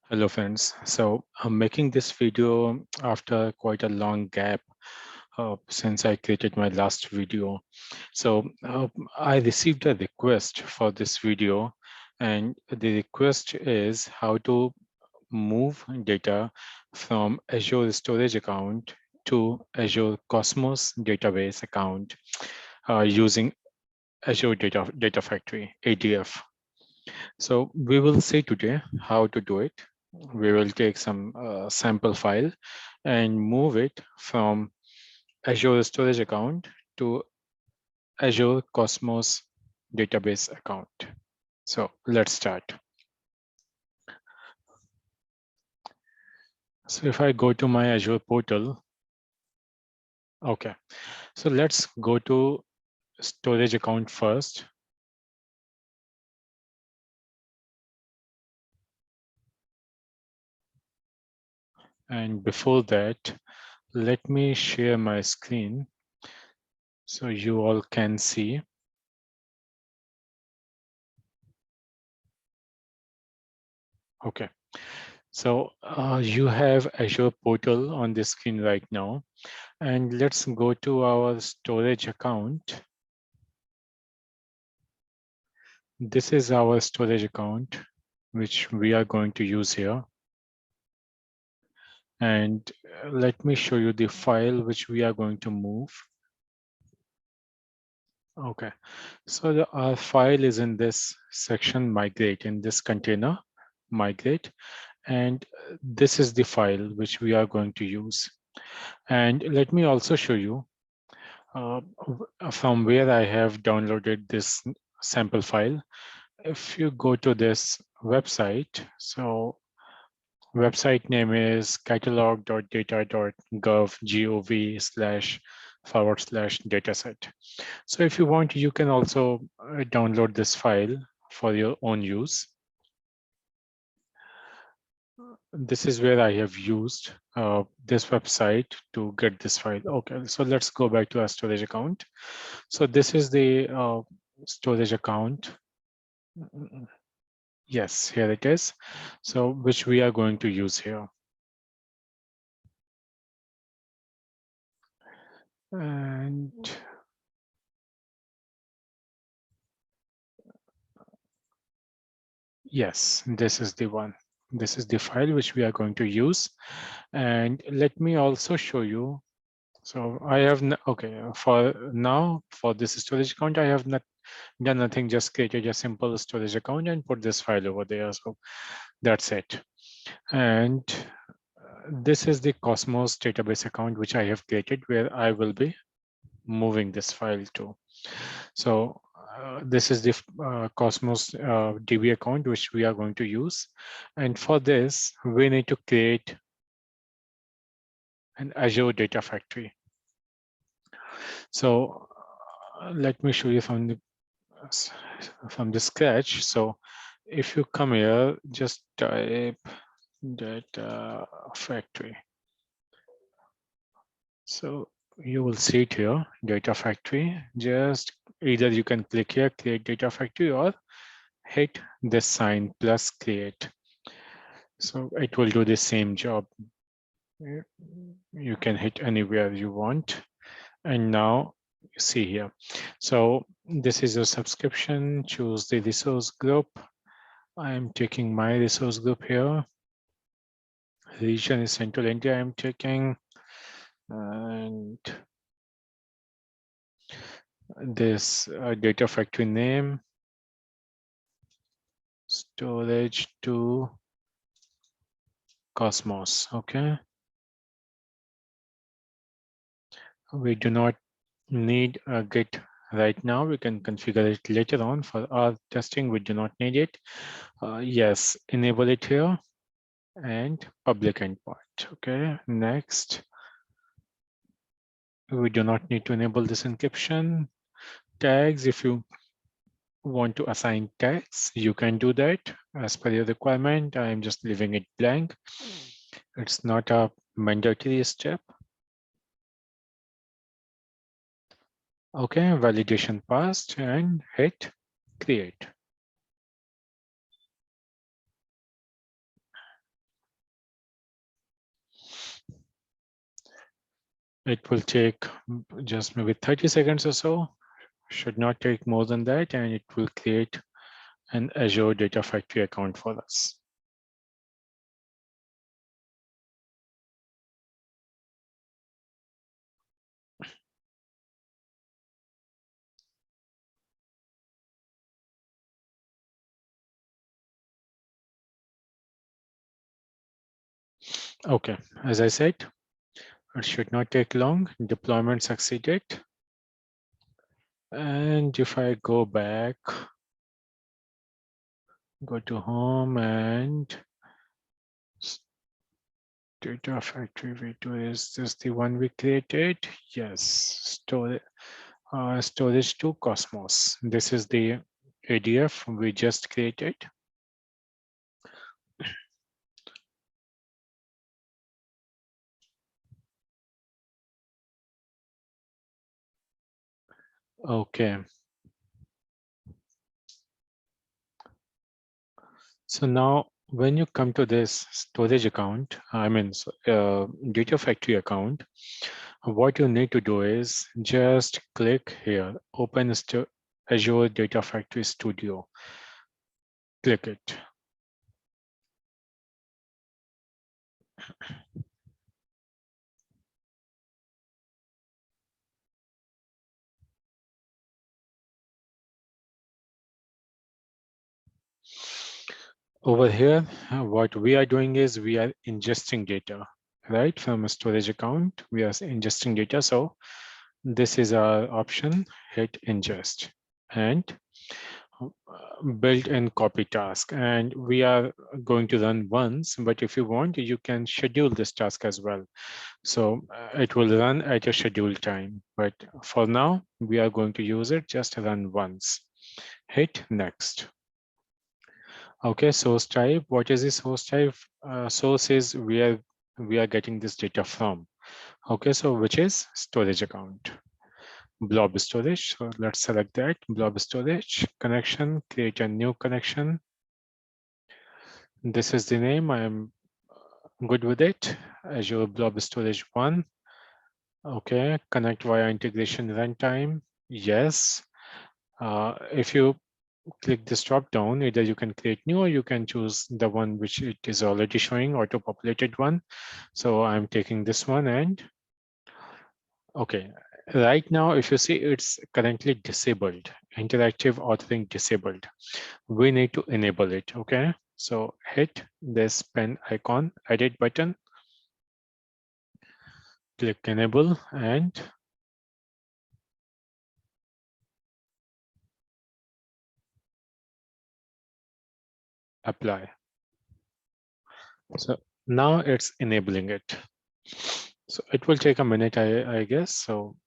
Hello friends. So I'm making this video after quite a long gap since I created my last video. So I received a request for this video, and the request is how to move data from Azure storage account to Azure Cosmos database account using Azure Data Factory, ADF. So we will see today how to do it. We will take some sample file and move it from Azure storage account to Azure Cosmos database account. So let's start. So if I go to my Azure portal, okay. So let's go to storage account first. And before that, let me share my screen so you all can see. Okay. So you have Azure portal on the screen right now, and let's go to our storage account. This is our storage account, which we are going to use here. And let me show you the file which we are going to move. Okay, so our file is in this section, migrate, in this container, migrate. And this is the file which we are going to use. And let me also show you from where I have downloaded this sample file. If you go to this website, so website name is catalog.data.gov//dataset. So if you want, you can also download this file for your own use. This is where I have used this website to get this file. Okay, so let's go back to our storage account. So this is the storage account. Yes, here it is. So which we are going to use here. And yes, this is the one. This is the file which we are going to use. And let me also show you. So I have, okay, for now, for this storage account, I have not done nothing, just created a simple storage account and put this file over there. So that's it. And this is the Cosmos database account, which I have created, where I will be moving this file to. So this is the Cosmos DB account, which we are going to use. And for this, we need to create an Azure Data Factory. So let me show you from the scratch. So if you come here, just type Data Factory. So you will see it here, Data Factory. Just either you can click here, create Data Factory, or hit this sign plus create. So it will do the same job. You can hit anywhere you want. And now you see here. So this is a subscription, choose the resource group. I am taking my resource group here. Region is Central India I'm taking. And this data factory name, storage to Cosmos, okay? We do not need a Git right now. We can configure it later on. For our testing, we do not need it. Yes, enable it here and public endpoint, okay? Next, we do not need to enable this encryption. Tags, if you want to assign tags, you can do that as per your requirement. I am just leaving it blank. It's not a mandatory step. Okay, validation passed and hit create. It will take just maybe 30 seconds or so. Should not take more than that, and it will create an Azure Data Factory account for us. Okay, as I said, it should not take long. Deployment succeeded. And if I go back, go to home and Data Factory V2, is this the one we created? Yes, storage to Cosmos. This is the ADF we just created. Okay. So now when you come to this storage account, Data Factory account, what you need to do is just click here, open Azure Data Factory Studio. Click it. Over here, what we are doing is we are ingesting data, right? From a storage account, we are ingesting data. So this is our option, hit ingest and built-in copy task. And we are going to run once, but if you want, you can schedule this task as well. So it will run at your scheduled time. But for now, we are going to use it, just run once. Hit next. Okay, source type. What is the source type? Source is where we are getting this data from. Okay, so which is storage account. Blob storage. So let's select that. Blob storage connection. Create a new connection. This is the name. I am good with it. Azure Blob Storage 1. Okay, connect via integration runtime. Yes. If you click this drop down, either you can create new or you can choose the one which it is already showing, auto-populated one. So I'm taking this one and okay. Right now, if you see it's currently disabled, interactive authoring disabled. We need to enable it, okay? So hit this pen icon, edit button, click enable and apply. So now it's enabling it. So it will take a minute, I guess. So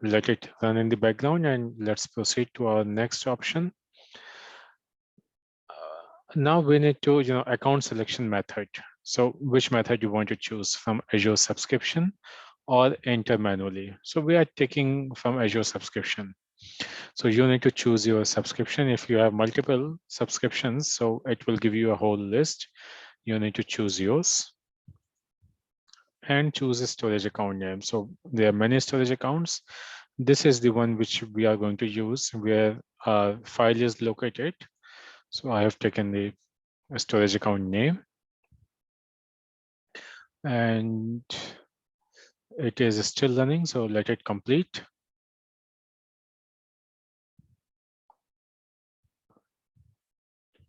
let it run in the background and let's proceed to our next option. Now we need to, account selection method. So which method you want to choose from Azure subscription or enter manually. So we are taking from Azure subscription. So you need to choose your subscription. If you have multiple subscriptions, so it will give you a whole list. You need to choose yours and choose a storage account name. So there are many storage accounts. This is the one which we are going to use where our file is located. So I have taken the storage account name and it is still running. So let it complete.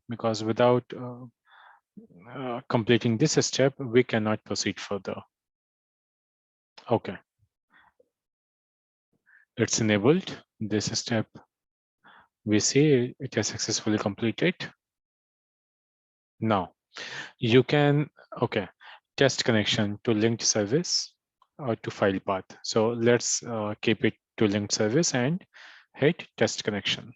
Because without completing this step, we cannot proceed further. Okay. It's enabled. This step, we see it has successfully completed. Now, you can, okay, test connection to linked service or to file path. So let's keep it to linked service and hit test connection.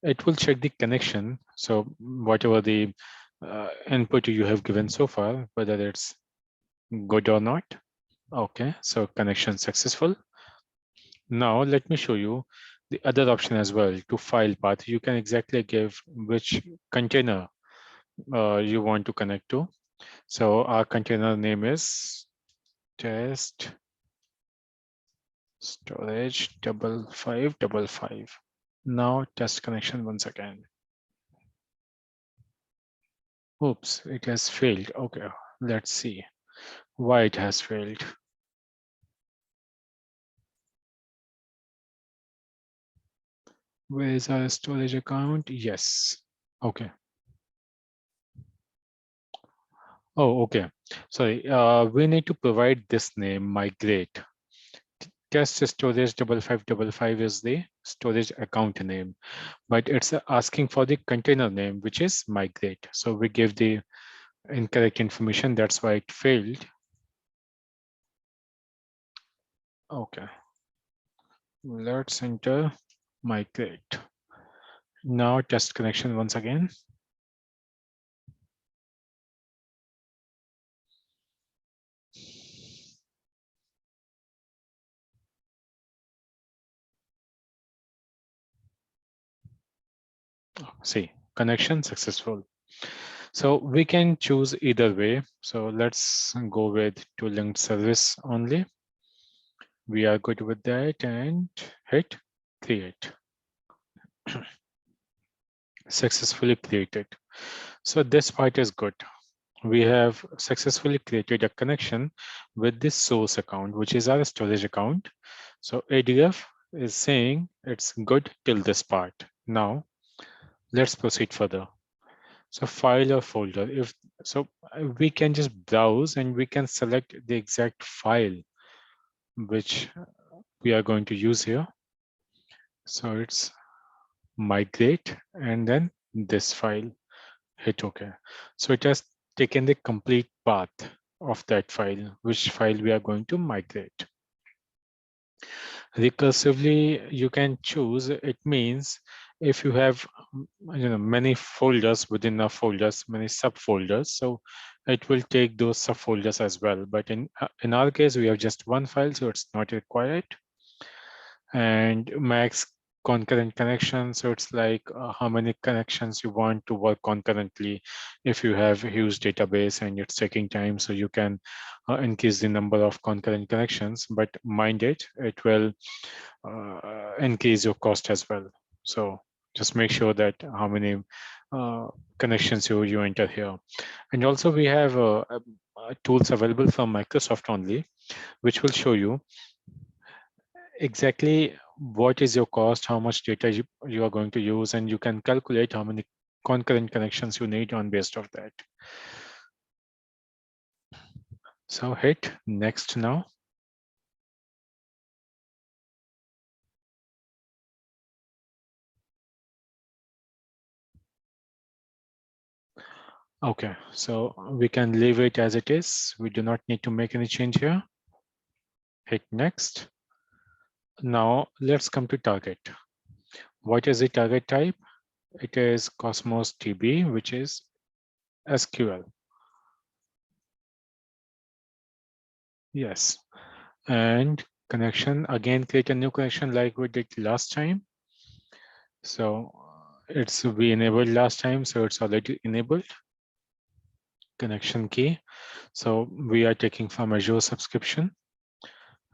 It will check the connection. So whatever the input you have given so far, whether it's good or not. Okay, so connection successful. Now let me show you the other option as well to file path. You can exactly give which container you want to connect to. So our container name is test storage 5555. Now test connection once again. Oops, it has failed. Okay, let's see why it has failed. Where is our storage account? Yes. Okay. Oh, okay. Sorry. We need to provide this name, migrate. Test storage 5555 is the storage account name, but it's asking for the container name, which is migrate. So we give the incorrect information. That's why it failed. Okay. Let's enter migrate. Now test connection once again. See, connection successful. So we can choose either way. So let's go with to linked service only. We are good with that and hit create. Successfully created. So this part is good. We have successfully created a connection with this source account, which is our storage account. So ADF is saying it's good till this part. Now let's proceed further. So file or folder, if so, we can just browse and we can select the exact file which we are going to use here. So it's migrate and then this file, hit OK. So it has taken the complete path of that file, which file we are going to migrate. Recursively, you can choose. It means if you have many folders within a folders, many subfolders, so it will take those subfolders as well. But in our case, we have just one file, so it's not required. And max concurrent connection, so it's like how many connections you want to work concurrently. If you have a huge database and it's taking time, so you can increase the number of concurrent connections, but mind it, it will increase your cost as well. So just make sure that how many connections you enter here. And also we have tools available from Microsoft only, which will show you exactly what is your cost, how much data you are going to use, and you can calculate how many concurrent connections you need on based of that. So hit next now. Okay, so we can leave it as it is. We do not need to make any change here. Hit next. Now let's come to target. What is the target type? It is Cosmos DB, which is SQL. Yes. And connection, again, create a new connection like we did last time. So it's we enabled last time, so it's already enabled. Connection key. So we are taking from Azure subscription.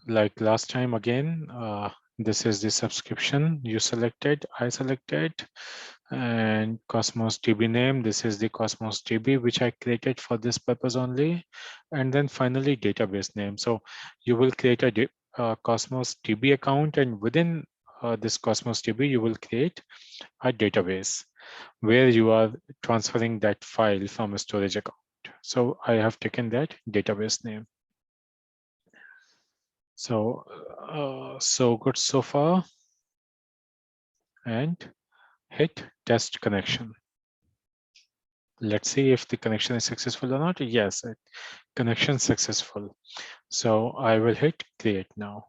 Like last time again, this is the subscription you selected, I selected, and Cosmos DB name. This is the Cosmos DB, which I created for this purpose only. And then finally database name. So you will create a Cosmos DB account, and within this Cosmos DB, you will create a database where you are transferring that file from a storage account. So I have taken that database name. So, so good so far. And hit test connection. Let's see if the connection is successful or not. Yes, connection successful. So I will hit create now.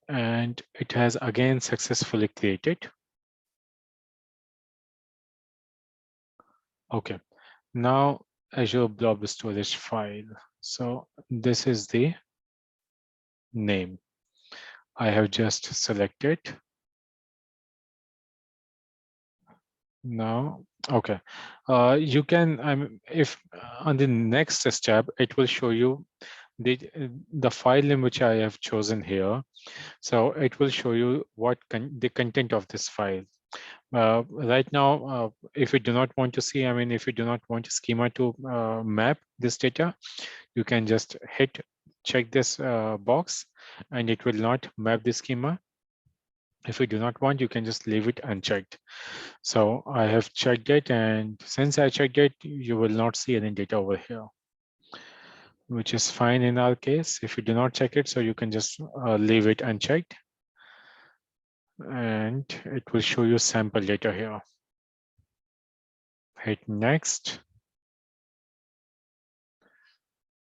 And it has again successfully created. Okay, now Azure Blob Storage file. So this is the name. I have just selected Now, okay. You can, if on the next step, it will show you the file name which I have chosen here. So it will show you what the content of this file. Right now, if you do not want to see, if you do not want schema to map this data, you can just check this box and it will not map the schema. If you do not want, you can just leave it unchecked. So I have checked it, and since I checked it, you will not see any data over here, which is fine in our case. If you do not check it, so you can just leave it unchecked, and it will show you sample data here. Hit next.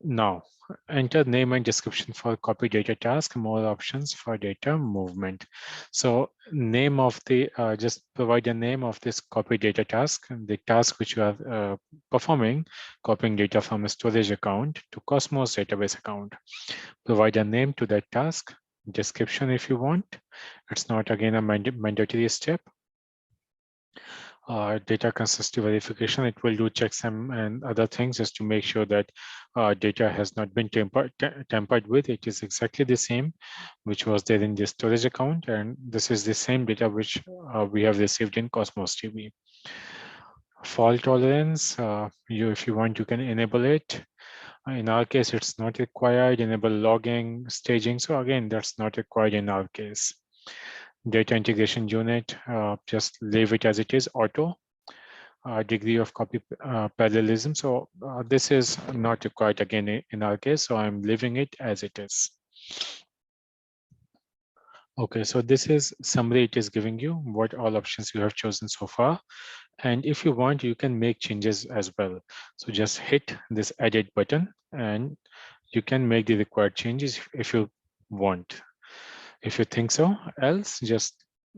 Now, enter name and description for copy data task, more options for data movement. So name of the, just provide the name of this copy data task, and the task which you are performing, copying data from a storage account to Cosmos database account. Provide a name to that task, description if you want. It's not again a mandatory step. Data consistency verification, it will do checksum and other things just to make sure that data has not been tampered with. It is exactly the same which was there in the storage account, and this is the same data which we have received in Cosmos DB. Fault tolerance, if you want, you can enable it. In our case, it's not required. Enable logging, staging. So again, that's not required in our case. Data integration unit, just leave it as it is, auto. Degree of copy parallelism. So this is not required again in our case, so I'm leaving it as it is. Okay, so this is summary it is giving you, what all options you have chosen so far. And if you want, you can make changes as well. So just hit this edit button and you can make the required changes if you want. If you think so, else just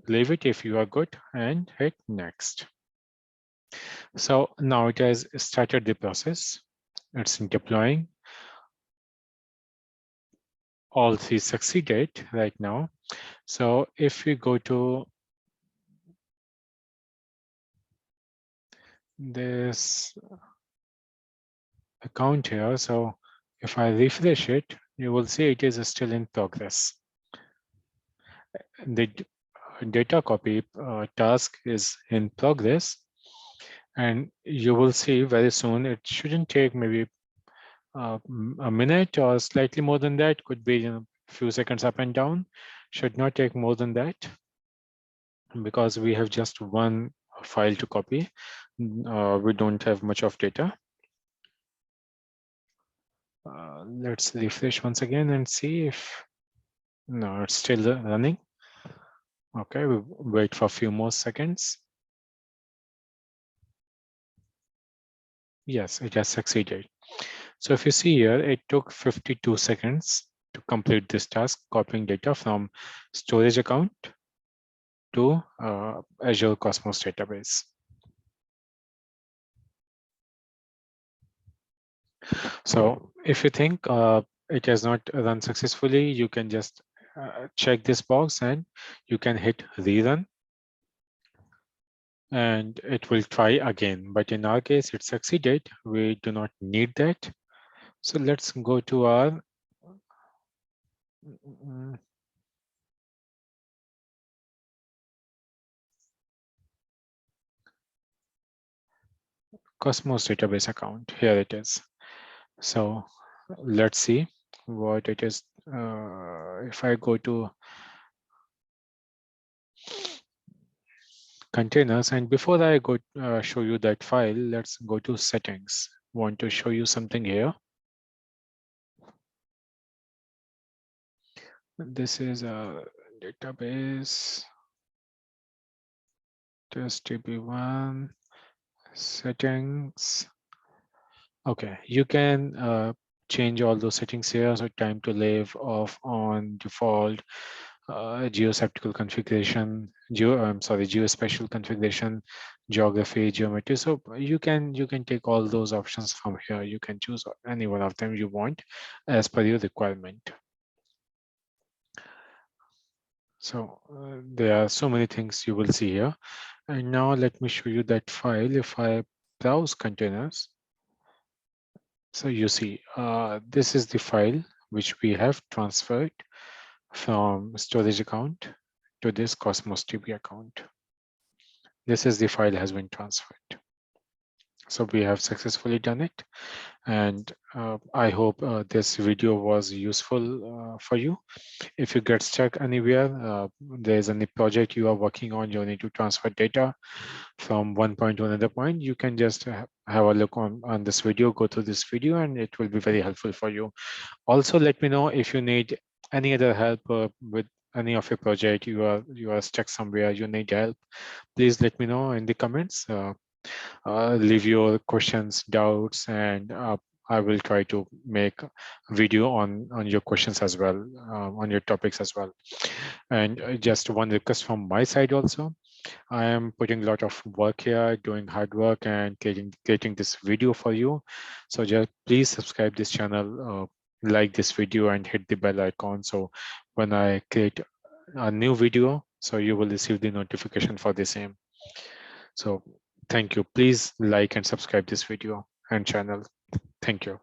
leave it if you are good and hit next. So now it has started the process. It's deploying. All three succeeded right now. So if we go to this account here, so if I refresh it, you will see it is still in progress. The data copy task is in progress, and you will see very soon. It shouldn't take maybe a minute or slightly more than that. Could be a few seconds up and down. Should not take more than that because we have just one file to copy. We don't have much of data. Let's refresh once again and see if, no, it's still running. Okay, we'll wait for a few more seconds. Yes, it has succeeded. So if you see here, it took 52 seconds to complete this task, copying data from storage account to Azure Cosmos database. So if you think it has not run successfully, you can just check this box and you can hit rerun and it will try again. But in our case, it succeeded. We do not need that. So let's go to our Cosmos database account. Here it is. So let's see what it is. If I go to containers, and before I go show you that file, let's go to settings. Want to show you something here. This is a database, test db1, settings. Okay, you can change all those settings here. So time to live, off, on, default, geospatial configuration, geospatial configuration, geography, geometry. So you can take all those options from here. You can choose any one of them you want as per your requirement. So there are so many things you will see here. And now let me show you that file. If I browse containers, so you see, this is the file which we have transferred from storage account to this Cosmos DB account. This is the file has been transferred. So we have successfully done it. And I hope this video was useful for you. If you get stuck anywhere, there's any project you are working on, you need to transfer data from one point to another point, you can just have a look on this video, go through this video, and it will be very helpful for you. Also, let me know if you need any other help with any of your project, you are stuck somewhere, you need help, please let me know in the comments. Leave your questions, doubts, and I will try to make a video on your questions as well, on your topics as well. And just one request from my side also. I am putting a lot of work here, doing hard work and creating this video for you. So just please subscribe this channel, like this video and hit the bell icon. So when I create a new video, so you will receive the notification for the same. So thank you. Please like and subscribe this video and channel. Thank you.